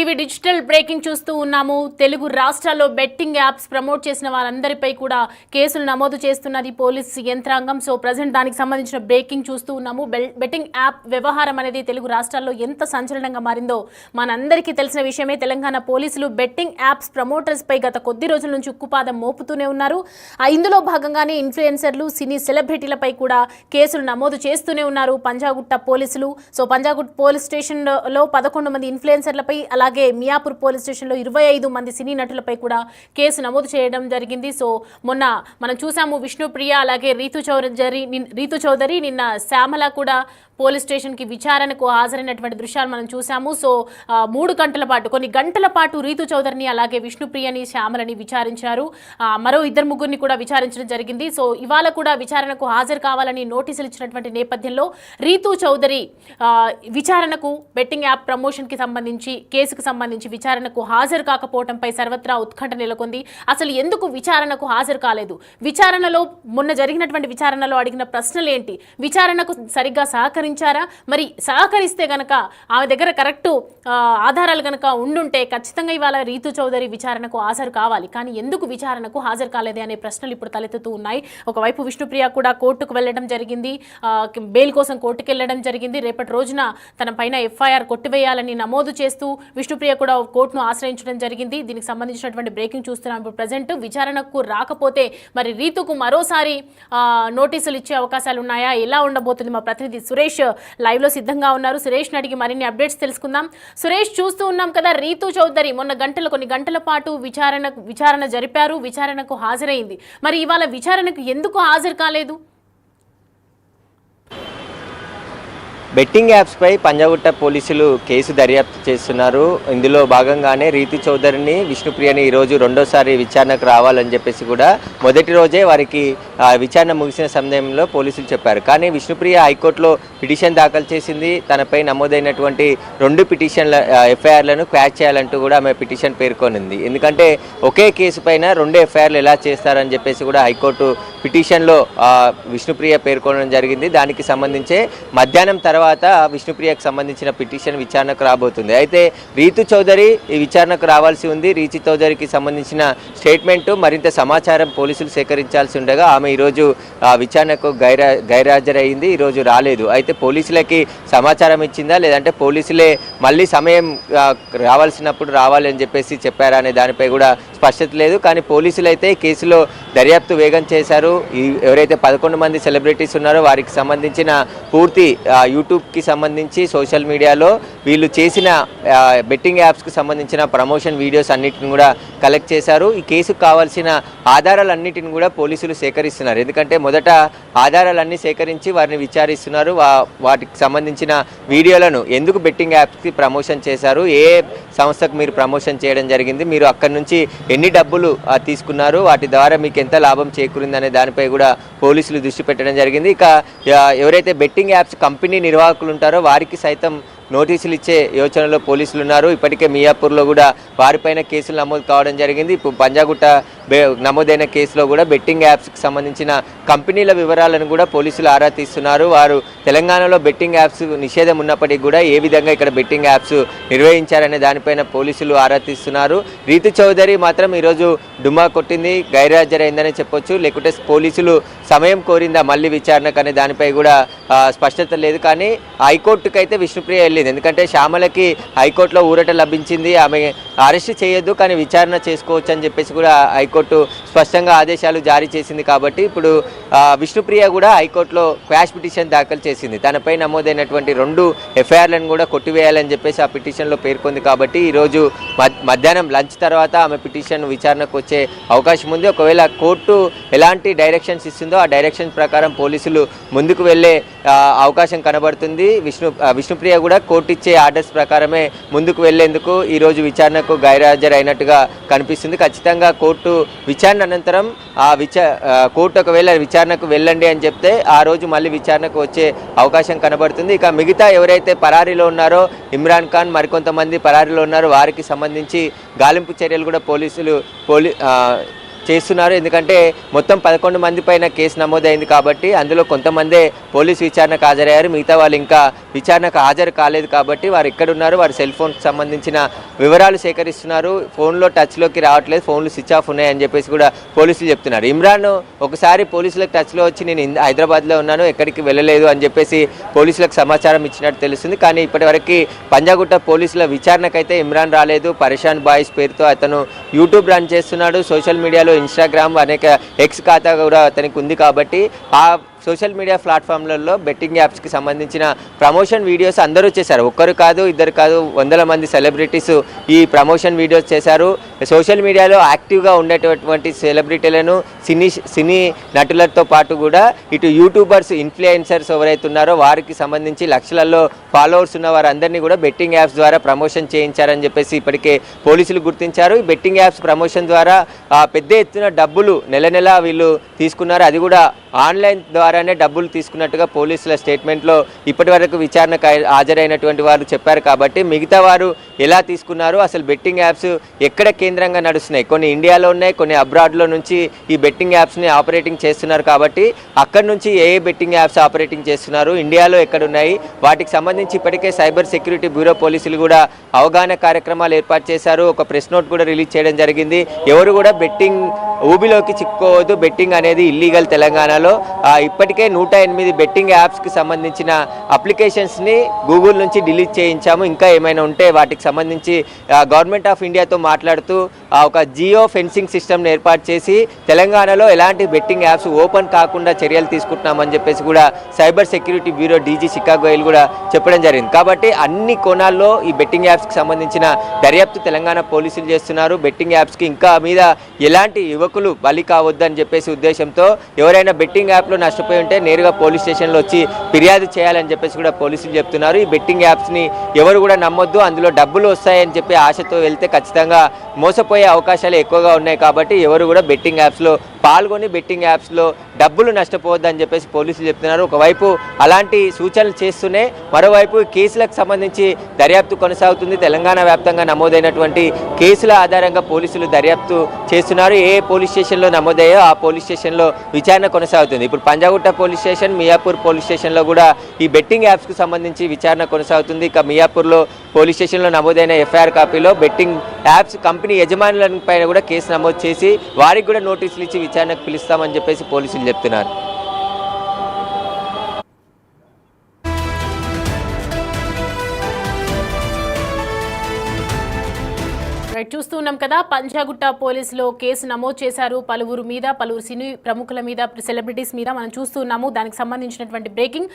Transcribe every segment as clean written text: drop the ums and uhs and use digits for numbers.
TV digital breaking చూస్తూ ఉన్నాము. తెలుగు రాష్ట్రాల్లో బెట్టింగ్ యాప్స్ ప్రమోట్ చేసిన వారందరిపై కూడా కేసులు నమోదు చేస్తున్నది పోలీసు యంత్రాంగం. సో ప్రజెంట్ దానికి సంబంధించిన బ్రేకింగ్ చూస్తూ ఉన్నాము. బెట్టింగ్ యాప్ వ్యవహారం అనేది తెలుగు రాష్ట్రాల్లో ఎంత సంచలనంగా మారిందో మనందరికీ తెలిసిన విషయమే. తెలంగాణ పోలీసులు బెట్టింగ్ యాప్స్ ప్రమోటర్స్ పై గత కొద్ది రోజుల నుంచి ఉక్కుపాదం మోపుతూనే ఉన్నారు. ఇందులో భాగంగానే ఇన్ఫ్లుయెన్సర్లు, సినీ సెలబ్రిటీలపై కూడా కేసులు నమోదు చేస్తూనే ఉన్నారు పంజాగుట్ట పోలీసులు. సో పంజాగుట్ట పోలీస్ స్టేషన్లో 11 మంది ఇన్ఫ్లుయెన్సర్లపై, అలాగే మియాపూర్ పోలీస్ స్టేషన్లో 25 మంది సినీ నటులపై కూడా కేసు నమోదు చేయడం జరిగింది. సో మొన్న మనం చూసాము విష్ణుప్రియ, అలాగే రీతు చౌదరి, నిన్న శ్యామల కూడా పోలీస్ స్టేషన్కి విచారణకు హాజరైనటువంటి దృశ్యాలు మనం చూసాము. సో 3 గంటల పాటు, కొన్ని గంటల పాటు రీతు చౌదరిని, అలాగే విష్ణుప్రియని, శ్యామలని విచారించారు. మరో 2-3 కూడా విచారించడం జరిగింది. సో ఇవాళ కూడా విచారణకు హాజరు కావాలని నోటీసులు ఇచ్చినటువంటి నేపథ్యంలో రీతు చౌదరి విచారణకు, బెట్టింగ్ యాప్ ప్రమోషన్కి సంబంధించి, కేసుకు సంబంధించి విచారణకు హాజరు కాకపోవడంపై సర్వత్రా ఉత్కంఠ నెలకొంది. అసలు ఎందుకు విచారణకు హాజరు కాలేదు? విచారణలో, మొన్న జరిగినటువంటి విచారణలో అడిగిన ప్రశ్నలు ఏంటి? విచారణకు సరిగ్గా సహకరించారా? మరి సహకరిస్తే గనక ఆమె దగ్గర కరెక్టు ఆధారాలు కనుక ఉండుంటే ఖచ్చితంగా ఇవాళ రీతు చౌదరి విచారణకు హాజరు కావాలి. కానీ ఎందుకు విచారణకు హాజరు కాలేదే అనే ప్రశ్నలు ఇప్పుడు తలెత్తుతూ ఉన్నాయి. ఒకవైపు విష్ణుప్రియ కూడా కోర్టుకు వెళ్ళడం జరిగింది, బెయిల్ కోసం కోర్టుకు వెళ్ళడం జరిగింది. రేపటి రోజున తన పైన ఎఫ్ఐఆర్ కొట్టివేయాలని నమోదు చేస్తూ విష్ణుప్రియ కూడా కోర్టును ఆశ్రయించడం జరిగింది. దీనికి సంబంధించినటువంటి బ్రేకింగ్ చూస్తున్నాం ఇప్పుడు ప్రజెంట్. విచారణకు రాకపోతే మరి రీతుకు మరోసారి నోటీసులు ఇచ్చే అవకాశాలు ఉన్నాయా? ఎలా ఉండబోతుంది? మా ప్రతినిధి సురేష్ లైవ్ లో సిద్ధంగా ఉన్నారు. సురేష్ అడిగి మరిన్ని అప్డేట్స్ తెలుసుకుందాం. సురేష్, చూస్తూ ఉన్నాం కదా, రీతు చౌదరి మొన్న కొన్ని గంటల పాటు విచారణ జరిపారు, విచారణకు హాజరైంది. మరి ఇవాళ విచారణకు ఎందుకు హాజరు కాలేదు? బెట్టింగ్ యాప్స్పై పంజాగుట్ట పోలీసులు కేసు దర్యాప్తు చేస్తున్నారు. ఇందులో భాగంగానే రీతు చౌదరిని, విష్ణుప్రియని ఈరోజు రెండోసారి విచారణకు రావాలని చెప్పేసి కూడా మొదటి రోజే వారికి విచారణ ముగిసిన సమయంలో పోలీసులు చెప్పారు. కానీ విష్ణుప్రియ హైకోర్టులో పిటిషన్ దాఖలు చేసింది. తనపై నమోదైనటువంటి 2 పిటిషన్ల ఎఫ్ఐఆర్లను క్వాష్ చేయాలంటూ కూడా ఆమె పిటిషన్ పేర్కొనింది. ఎందుకంటే ఒకే కేసు పైన 2 ఎఫ్ఐఆర్లు ఎలా చేస్తారని చెప్పేసి కూడా హైకోర్టు పిటిషన్లో విష్ణుప్రియ పేర్కొనడం జరిగింది. దానికి సంబంధించే మధ్యాహ్నం తర్వాత విష్ణుప్రియకు సంబంధించిన పిటిషన్ విచారణకు రాబోతుంది. అయితే రీతు చౌదరి ఈ విచారణకు రావాల్సి ఉంది. రీతు చౌదరికి సంబంధించిన స్టేట్మెంటు, మరింత సమాచారం పోలీసులు సేకరించాల్సి ఉండగా ఆమె ఈరోజు విచారణకు గైర్హాజరైంది. ఈరోజు రాలేదు. అయితే పోలీసులకి సమాచారం ఇచ్చిందా, లేదంటే పోలీసులే మళ్ళీ సమయం రావాల్సినప్పుడు రావాలని చెప్పేసి చెప్పారా అనే దానిపై కూడా స్పష్టత లేదు. కానీ పోలీసులు అయితే కేసులో దర్యాప్తు వేగం చేశారు. ఎవరైతే 11 మంది సెలబ్రిటీస్ ఉన్నారో వారికి సంబంధించిన పూర్తి యూట్యూబ్కి సంబంధించి సోషల్ మీడియాలో వీళ్ళు చేసిన బెట్టింగ్ యాప్స్కి సంబంధించిన ప్రమోషన్ వీడియోస్ అన్నిటిని కూడా కలెక్ట్ చేశారు. ఈ కేసుకు కావాల్సిన ఆధారాలన్నిటిని కూడా పోలీసులు సేకరిస్తున్నారు. ఎందుకంటే మొదట ఆధారాలన్నీ సేకరించి వారిని విచారిస్తున్నారు. వాటికి సంబంధించిన వీడియోలను, ఎందుకు బెట్టింగ్ యాప్స్కి ప్రమోషన్ చేశారు, ఏ సంస్థకు మీరు ప్రమోషన్ చేయడం జరిగింది, మీరు అక్కడి నుంచి ఎన్ని డబ్బులు తీసుకున్నారు, వాటి ద్వారా మీకు ఎంత లాభం చేకూరింది అనే దానిపై కూడా పోలీసులు దృష్టి పెట్టడం జరిగింది. ఇక ఎవరైతే బెట్టింగ్ యాప్స్ కంపెనీ నిర్వాహకులు ఉంటారో వారికి సైతం నోటీసులు ఇచ్చే యోచనలో పోలీసులు ఉన్నారు. ఇప్పటికే మియాపూర్లో కూడా వారిపైన కేసులు నమోదు కావడం జరిగింది. ఇప్పుడు పంజాగుట్ట నమోదైన కేసులో కూడా బెట్టింగ్ యాప్స్కి సంబంధించిన కంపెనీల వివరాలను కూడా పోలీసులు ఆరా తీస్తున్నారు. వారు తెలంగాణలో బెట్టింగ్ యాప్స్ నిషేధం ఉన్నప్పటికీ కూడా ఏ విధంగా ఇక్కడ బెట్టింగ్ యాప్స్ నిర్వహించారనే దానిపైన పోలీసులు ఆరా తీస్తున్నారు. రీతు చౌదరి మాత్రం ఈరోజు డుమ్మా కొట్టింది, గైర్హాజరైందని చెప్పొచ్చు. లేకుంటే పోలీసులు సమయం కోరిందా మళ్ళీ విచారణకు అనే దానిపై కూడా స్పష్టత లేదు. కానీ హైకోర్టుకు అయితే విష్ణుప్రియ వెళ్ళింది. ఎందుకంటే శ్యామలకి హైకోర్టులో ఊరట లభించింది, ఆమె అరెస్ట్ చేయొద్దు కానీ విచారణ చేసుకోవచ్చు అని చెప్పేసి కూడా హైకోర్టు స్పష్టంగా ఆదేశాలు జారీ చేసింది. కాబట్టి ఇప్పుడు విష్ణుప్రియ కూడా హైకోర్టులో క్వాష్ పిటిషన్ దాఖలు చేసింది. తనపై నమోదైనటువంటి 2 ఎఫ్ఐఆర్లను కూడా కొట్టివేయాలని చెప్పేసి ఆ పిటిషన్లో పేర్కొంది. కాబట్టి ఈరోజు మధ్యాహ్నం లంచ్ తర్వాత ఆమె పిటిషన్ విచారణకు వచ్చే అవకాశం ఉంది. ఒకవేళ కోర్టు ఎలాంటి డైరెక్షన్స్ ఇస్తుందో ఆ డైరెక్షన్ ప్రకారం పోలీసులు ముందుకు వెళ్ళే అవకాశం కనబడుతుంది. విష్ణుప్రియ కూడా కోర్టు ఇచ్చే ఆర్డర్స్ ప్రకారమే ముందుకు వెళ్లేందుకు ఈరోజు విచారణకు గైర్హాజరైనట్టుగా కనిపిస్తుంది. ఖచ్చితంగా కోర్టు విచారణ అనంతరం కోర్టు ఒకవేళ విచారణకు వెళ్ళండి అని చెప్తే ఆ రోజు మళ్ళీ విచారణకు వచ్చే అవకాశం కనబడుతుంది. ఇక మిగతా ఎవరైతే పరారీలో ఉన్నారో, ఇమ్రాన్ ఖాన్, మరికొంతమంది పరారీలో ఉన్నారో వారికి సంబంధించి గాలింపు చర్యలు కూడా చేస్తున్నారు. ఎందుకంటే మొత్తం 11 మంది పైన కేసు నమోదైంది కాబట్టి అందులో కొంతమందే పోలీసు విచారణకు హాజరయ్యారు. మిగతా వాళ్ళు ఇంకా విచారణకు హాజరు కాలేదు కాబట్టి వారు ఎక్కడున్నారు, వారి సెల్ ఫోన్కి సంబంధించిన వివరాలు సేకరిస్తున్నారు. ఫోన్లో టచ్లోకి రావట్లేదు, ఫోన్లు స్విచ్ ఆఫ్ ఉన్నాయని చెప్పేసి కూడా పోలీసులు చెప్తున్నారు. ఇమ్రాన్ ఒకసారి పోలీసులకు టచ్లో వచ్చి నేను హైదరాబాద్లో ఉన్నాను, ఎక్కడికి వెళ్ళలేదు అని చెప్పేసి పోలీసులకు సమాచారం ఇచ్చినట్టు తెలుస్తుంది. కానీ ఇప్పటివరకు పంజాగుట్ట పోలీసుల విచారణకైతే ఇమ్రాన్ రాలేదు. పరేషాన్ బాయ్స్ పేరుతో అతను యూట్యూబ్ రన్ చేస్తున్నాడు. సోషల్ మీడియాలో ఇన్స్టాగ్రామ్ అనేక ఎక్స్ ఖాతా కూడా అతనికి ఉంది కాబట్టి ఆ సోషల్ మీడియా ప్లాట్ఫామ్లలో బెట్టింగ్ యాప్స్కి సంబంధించిన ప్రమోషన్ వీడియోస్ అందరూ చేశారు. ఒక్కరు కాదు, ఇద్దరు కాదు, వందల మంది సెలబ్రిటీస్ ఈ ప్రమోషన్ వీడియోస్ చేశారు. సోషల్ మీడియాలో యాక్టివ్గా ఉండేటటువంటి సెలబ్రిటీలను సినీ నటులతో పాటు కూడా ఇటు యూట్యూబర్స్, ఇన్ఫ్లుయెన్సర్స్ ఎవరైతే ఉన్నారో వారికి సంబంధించి లక్షలలో ఫాలోవర్స్ ఉన్న వారందరినీ కూడా బెట్టింగ్ యాప్స్ ద్వారా ప్రమోషన్ చేయించారని చెప్పేసి ఇప్పటికే పోలీసులు గుర్తించారు. ఈ బెట్టింగ్ యాప్స్ ప్రమోషన్ ద్వారా పెద్ద ఎత్తున డబ్బులు నెల వీళ్ళు తీసుకున్నారు. అది కూడా ఆన్లైన్ ద్వారానే డబ్బులు తీసుకున్నట్టుగా పోలీసుల స్టేట్మెంట్లో ఇప్పటి వరకు విచారణకు హాజరైనటువంటి వారు చెప్పారు. కాబట్టి మిగతా వారు ఎలా తీసుకున్నారు, అసలు బెట్టింగ్ యాప్స్ ఎక్కడ కేంద్రంగా నడుస్తున్నాయి, కొన్ని ఇండియాలో ఉన్నాయి, కొన్ని అబ్రాడ్లో నుంచి ఈ బెట్టింగ్ యాప్స్ని ఆపరేటింగ్ చేస్తున్నారు. కాబట్టి అక్కడి నుంచి ఏ బెట్టింగ్ యాప్స్ ఆపరేటింగ్ చేస్తున్నారు, ఇండియాలో ఎక్కడున్నాయి, వాటికి సంబంధించి ఇప్పటికే సైబర్ సెక్యూరిటీ బ్యూరో పోలీసులు కూడా అవగాహన కార్యక్రమాలు ఏర్పాటు చేశారు. ఒక ప్రెస్ నోట్ కూడా రిలీజ్ చేయడం జరిగింది. ఎవరు కూడా బెట్టింగ్ ఊబిలోకి చిక్కుకోవద్దు, బెట్టింగ్ అనేది ఇల్లీగల్. తెలంగాణలో ఇప్పటికే 108 బెట్టింగ్ యాప్స్కి సంబంధించిన అప్లికేషన్స్ని గూగుల్ నుంచి డిలీట్ చేయించాము. ఇంకా ఏమైనా ఉంటే వాటికి సంబంధించి గవర్నమెంట్ ఆఫ్ ఇండియాతో మాట్లాడుతూ ఒక జియో ఫెన్సింగ్ సిస్టమ్ని ఏర్పాటు చేసి తెలంగాణలో ఎలాంటి బెట్టింగ్ యాప్స్ ఓపెన్ కాకుండా చర్యలు తీసుకుంటున్నామని చెప్పేసి కూడా సైబర్ సెక్యూరిటీ బ్యూరో డీజీ శిఖా గోయల్ కూడా చెప్పడం జరిగింది. కాబట్టి అన్ని కోణాల్లో ఈ బెట్టింగ్ యాప్స్కి సంబంధించిన దర్యాప్తు తెలంగాణ పోలీసులు చేస్తున్నారు. బెట్టింగ్ యాప్స్కి ఇంకా మీద ఎలాంటి యువకులు బలి కావద్దని చెప్పేసి ఉద్దేశంతో ఎవరైనా బెట్టింగ్ యాప్లో నష్టపోయి ఉంటే నేరుగా పోలీస్ స్టేషన్లో వచ్చి ఫిర్యాదు చేయాలని చెప్పేసి కూడా పోలీసులు చెప్తున్నారు. ఈ బెట్టింగ్ యాప్స్ని ఎవరు కూడా నమ్మొద్దు, అందులో డబ్బులు వస్తాయని చెప్పి ఆశతో వెళ్తే ఖచ్చితంగా మోసపోయే అవకాశాలు ఎక్కువగా ఉన్నాయి. కాబట్టి ఎవరు కూడా బెట్టింగ్ యాప్స్లో పాల్గొని బెట్టింగ్ యాప్స్లో డబ్బులు నష్టపోవద్దని చెప్పేసి పోలీసులు చెప్తున్నారు. ఒకవైపు అలాంటి సూచనలు చేస్తూనే మరోవైపు కేసులకు సంబంధించి దర్యాప్తు కొనసాగుతుంది. తెలంగాణ వ్యాప్తంగా నమోదైనటువంటి కేసుల ఆధారంగా పోలీసులు దర్యాప్తు చేస్తున్నారు. ఏ పోలీస్ స్టేషన్లో నమోదయ్యో ఆ పోలీస్ స్టేషన్లో విచారణ కొనసాగుతుంది. ఇప్పుడు Panjagutta police station, Miyapur police స్టేషన్లో కూడా ఈ బెట్టింగ్ యాప్స్కు సంబంధించి విచారణ కొనసాగుతుంది. ఇక మియాపూర్లో పోలీస్ స్టేషన్లో నమోదైన ఎఫ్ఐఆర్ కాపీలో బెట్టింగ్ యాప్స్ కంపెనీ యజమానులపైన కూడా కేసు నమోదు చేసి వారికి కూడా నోటీసులు ఇచ్చి విచారణకు పిలుస్తామని చెప్పేసి పోలీసులు చెప్తున్నారు. చూస్తూ ఉన్నాం కదా, పంజాగుట్ట పోలీసులో కేసు నమోదు చేశారు. పలువురు సినీ ప్రముఖుల మీద, సెలబ్రిటీస్ మీద మనం చూస్తూ ఉన్నాము. దానికి సంబంధించినటువంటి బ్రేకింగ్.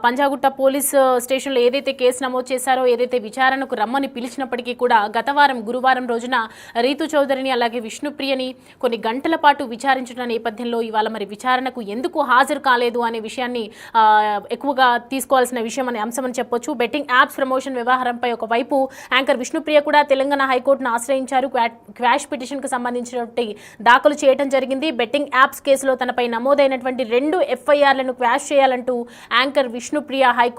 పంజాగుట్ట పోలీస్ స్టేషన్లో ఏదైతే కేసు నమోదు చేశారో, ఏదైతే విచారణకు రమ్మని పిలిచినప్పటికీ కూడా గురువారం రోజున రీతు చౌదరిని అలాగే విష్ణుప్రియని కొన్ని గంటల పాటు విచారించిన నేపథ్యంలో ఇవాళ మరి విచారణకు ఎందుకు హాజరు కాలేదు అనే విషయాన్ని ఎక్కువగా తీసుకోవాల్సిన విషయం అనే అంశం అని చెప్పొచ్చు. బెట్టింగ్ యాప్స్ ప్రమోషన్ వ్యవహారంపై ఒకవైపు యాంకర్ విష్ణుప్రియ కూడా తెలంగాణ హైకోర్టును ఆశ్రయించారు. క్వాష్ పిటిషన్ కు సంబంధించినటువంటి దాఖలు చేయడం జరిగింది. బెట్టింగ్ యాప్స్ కేసులో తనపై నమోదైనటువంటి 2 ఎఫ్ఐఆర్లను క్వాష్ చేయాలంటూ యాంకర్ విష్ణుప్రియ హైకోర్టు